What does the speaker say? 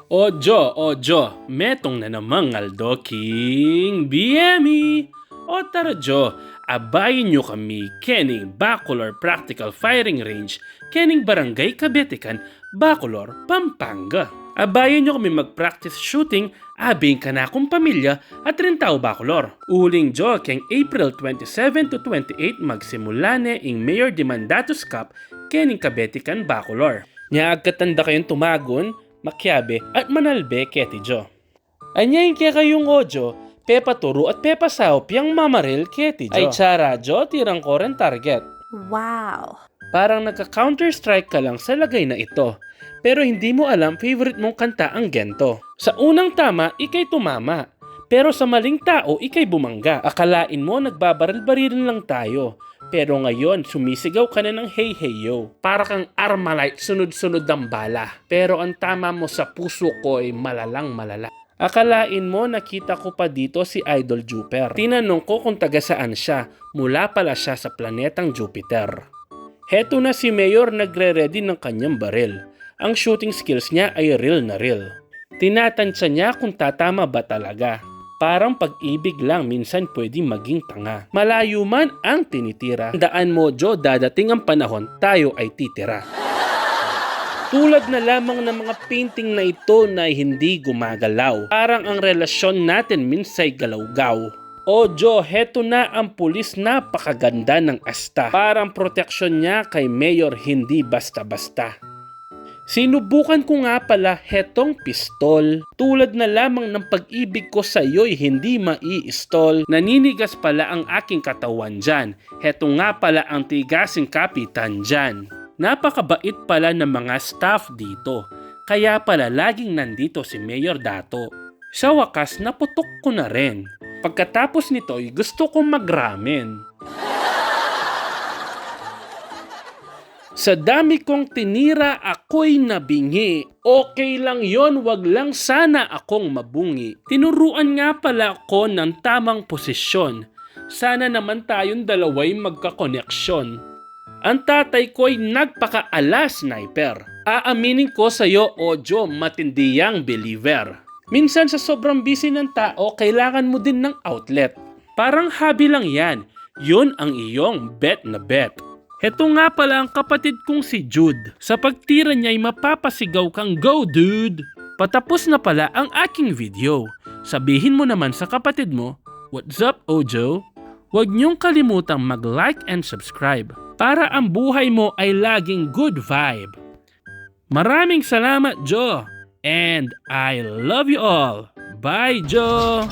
Ojo, metong na namang aldoking BME. O tara Jo, abayin nyo kami kening Bacolor Practical Firing Range, kening Barangay Cabetican, Bacolor, Pampanga. Abayin nyo kami mag-practice shooting, abing ka na akong pamilya at rin tao Bacolor. Uling Jo, keng April 27 to 28 magsimula na ing Mayor de Mandatos Cup kening Cabetican, Bacolor. Nya agkatanda kayong tumagon, makyabe at manalbe keti Jo. Anyayin kaya kayong ojo, Pepa Turo at Pepa Saup yang mamaril keti Jo. Ay tsara Jo, tirang koren target. Wow! Parang nagka-counter-strike ka lang sa lagay na ito. Pero hindi mo alam favorite mong kanta ang gento. Sa unang tama, ikay tumama. Pero sa maling tao, ikay bumangga. Akalain mo nagbabaril-barilin lang tayo. Pero ngayon, sumisigaw ka na ng hey hey yo. Para kang Armalite, sunod-sunod ang bala. Pero ang tama mo sa puso ko ay malalang malala. Akalain mo nakita ko pa dito si Idol Jupiter. Tinanong ko kung taga saan siya. Mula pala siya sa planetang Jupiter. Heto na si Mayor nagre-ready ng kanyang baril. Ang shooting skills niya ay real na real. Tinatansya niya kung tatama ba talaga. Parang pag-ibig lang minsan pwede maging tanga. Malayo man ang tinitira. Daan mo Jo, dadating ang panahon tayo ay titira. Tulad na lamang ng mga painting na ito na hindi gumagalaw. Parang ang relasyon natin minsay galaw-gaw. O Jo, heto na ang pulis, napakaganda ng asta. Parang proteksyon niya kay Mayor hindi basta-basta. Sinubukan ko nga pala hetong pistol. Tulad na lamang ng pag-ibig ko sa iyo'y hindi mai-istol. Naninigas pala ang aking katawan dyan. Heto nga pala ang tigasing kapitan dyan. Napakabait pala ng mga staff dito. Kaya pala laging nandito si Mayor Dato. Sa wakas naputok ko na rin. Pagkatapos nito'y gusto kong mag-ramen. Sa dami kong tinira ako'y nabingi. Okay lang yon, wag lang sana akong mabungi. Tinuruan nga pala ako ng tamang posisyon. Sana naman tayong dalaway magkakoneksyon. Ang tatay ko'y nagpaka-ala sniper. Aaminin ko sa'yo, Ojo, matindiyang believer. Minsan sa sobrang busy ng tao, kailangan mo din ng outlet. Parang hobby lang yan. Yun ang iyong bet na bet. Heto nga pala ang kapatid kong si Jude. Sa pagtira niya'y mapapasigaw kang go dude. Patapos na pala ang aking video. Sabihin mo naman sa kapatid mo, what's up Ojo? Huwag niyong kalimutang mag-like and subscribe para ang buhay mo ay laging good vibe. Maraming salamat Jo, and I love you all. Bye Jo!